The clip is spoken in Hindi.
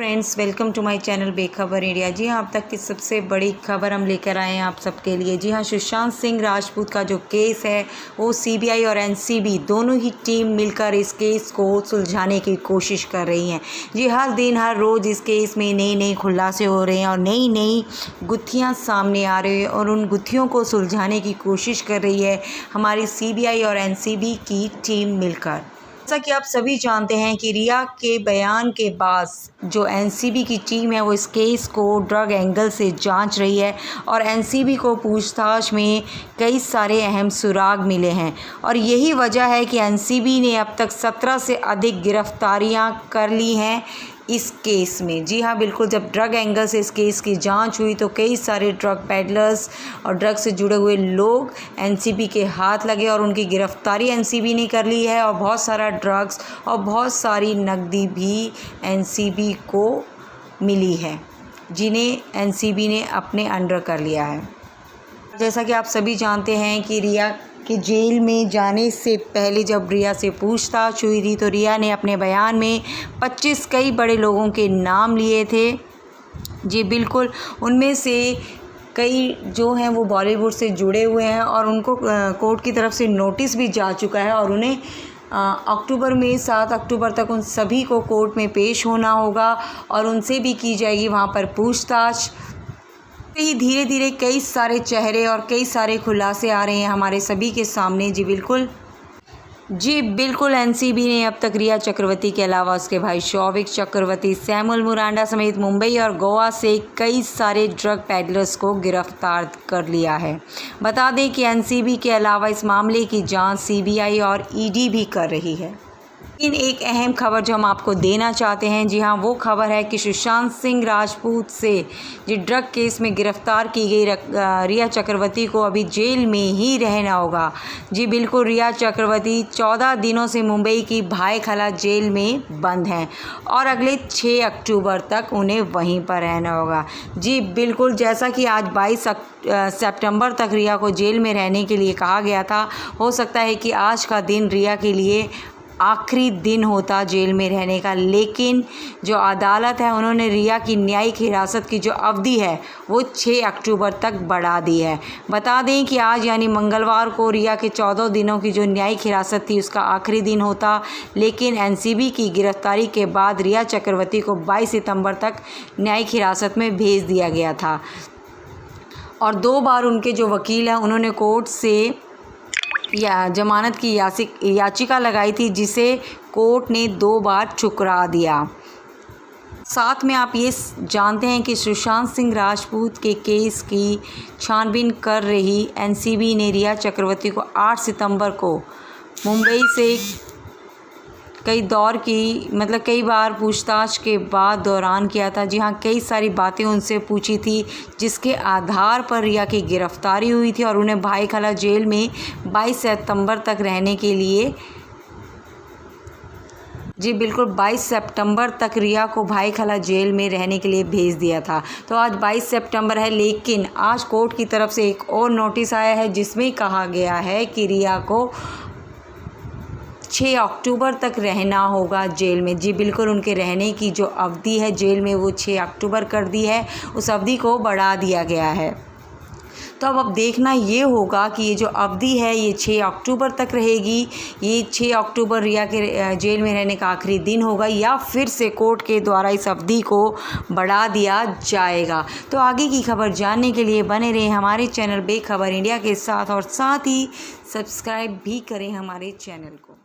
Friends, welcome to my channel Bekhabar India. जी हाँ, अब तक की सबसे बड़ी खबर हम लेकर आए हैं आप सबके लिए। जी हाँ, सुशांत सिंह राजपूत का जो केस है वो सीबीआई और एनसीबी दोनों ही टीम मिलकर इस केस को सुलझाने की कोशिश कर रही हैं। जी, हर दिन हर रोज़ इस केस में नई नई खुलासे हो रहे हैं और नई नई गुत्थियाँ सामने आ रही हैं और उन गुत्थियों को सुलझाने की कोशिश कर रही है हमारी सीबीआई और एनसीबी की टीम मिलकर। जैसा कि आप सभी जानते हैं कि रिया के बयान के बाद जो एनसीबी की टीम है वो इस केस को ड्रग एंगल से जांच रही है और एनसीबी को पूछताछ में कई सारे अहम सुराग मिले हैं और यही वजह है कि एनसीबी ने अब तक 17 से अधिक गिरफ्तारियां कर ली हैं इस केस में। जी हाँ, बिल्कुल, जब ड्रग एंगल से इस केस की जांच हुई तो कई सारे ड्रग पेडलर्स और ड्रग से जुड़े हुए लोग एनसीबी के हाथ लगे और उनकी गिरफ्तारी एनसीबी ने कर ली है और बहुत सारा ड्रग्स और बहुत सारी नकदी भी एनसीबी को मिली है, जिन्हें एनसीबी ने अपने अंडर कर लिया है। जैसा कि आप सभी जानते हैं कि रिया कि जेल में जाने से पहले जब रिया से पूछताछ हुई थी तो रिया ने अपने बयान में 25 कई बड़े लोगों के नाम लिए थे। जी बिल्कुल, उनमें से कई जो हैं वो बॉलीवुड से जुड़े हुए हैं और उनको कोर्ट की तरफ से नोटिस भी जा चुका है और उन्हें अक्टूबर में 7 अक्टूबर तक उन सभी को कोर्ट में पेश होना होगा और उनसे भी की जाएगी वहाँ पर पूछताछ। ही धीरे धीरे कई सारे चेहरे और कई सारे खुलासे आ रहे हैं हमारे सभी के सामने। जी बिल्कुल, एनसीबी ने अब तक रिया चक्रवर्ती के अलावा उसके भाई शौविक चक्रवर्ती, सैमुअल मुरांडा समेत मुंबई और गोवा से कई सारे ड्रग पेडलर्स को गिरफ्तार कर लिया है। बता दें कि एनसीबी के अलावा इस मामले की जांच सीबीआई और ईडी भी कर रही है। लेकिन एक अहम खबर जो हम आपको देना चाहते हैं, जी हाँ, वो खबर है कि सुशांत सिंह राजपूत से जो ड्रग केस में गिरफ्तार की गई रिया चक्रवर्ती को अभी जेल में ही रहना होगा। जी बिल्कुल, रिया चक्रवर्ती 14 दिनों से मुंबई की भायखला जेल में बंद हैं और अगले 6 अक्टूबर तक उन्हें वहीं पर रहना होगा। जी बिल्कुल, जैसा कि आज 22 सितंबर तक रिया को जेल में रहने के लिए कहा गया था, हो सकता है कि आज का दिन रिया के लिए आखिरी दिन होता जेल में रहने का, लेकिन जो अदालत है उन्होंने रिया की न्यायिक हिरासत की जो अवधि है वो 6 अक्टूबर तक बढ़ा दी है। बता दें कि आज यानी मंगलवार को रिया के 14 दिनों की जो न्यायिक हिरासत थी उसका आखिरी दिन होता, लेकिन एनसीबी की गिरफ्तारी के बाद रिया चक्रवर्ती को 22 सितंबर तक न्यायिक हिरासत में भेज दिया गया था और 2 बार उनके जो वकील हैं उन्होंने कोर्ट से या जमानत की याचिका लगाई थी, जिसे कोर्ट ने 2 बार ठुकरा दिया। साथ में आप ये जानते हैं कि सुशांत सिंह राजपूत के केस की छानबीन कर रही एनसीबी ने रिया चक्रवर्ती को 8 सितंबर को मुंबई से कई बार पूछताछ के बाद दौरान किया था। जी हाँ, कई सारी बातें उनसे पूछी थी जिसके आधार पर रिया की गिरफ्तारी हुई थी और उन्हें भायखला जेल में 22 सितंबर तक रहने के लिए, जी बिल्कुल, 22 सितंबर तक रिया को भायखला जेल में रहने के लिए भेज दिया था। तो आज 22 सितंबर है, लेकिन आज कोर्ट की तरफ से एक और नोटिस आया है जिसमें कहा गया है कि रिया को 6 अक्टूबर तक रहना होगा जेल में। जी बिल्कुल, उनके रहने की जो अवधि है जेल में वो 6 अक्टूबर कर दी है, उस अवधि को बढ़ा दिया गया है। तो अब देखना ये होगा कि ये जो अवधि है ये 6 अक्टूबर तक रहेगी, ये 6 अक्टूबर रिया के जेल में रहने का आखिरी दिन होगा या फिर से कोर्ट के द्वारा इस अवधि को बढ़ा दिया जाएगा। तो आगे की खबर जानने के लिए बने रहें हमारे चैनल बेखबर इंडिया के साथ और साथ ही सब्सक्राइब भी करें हमारे चैनल को।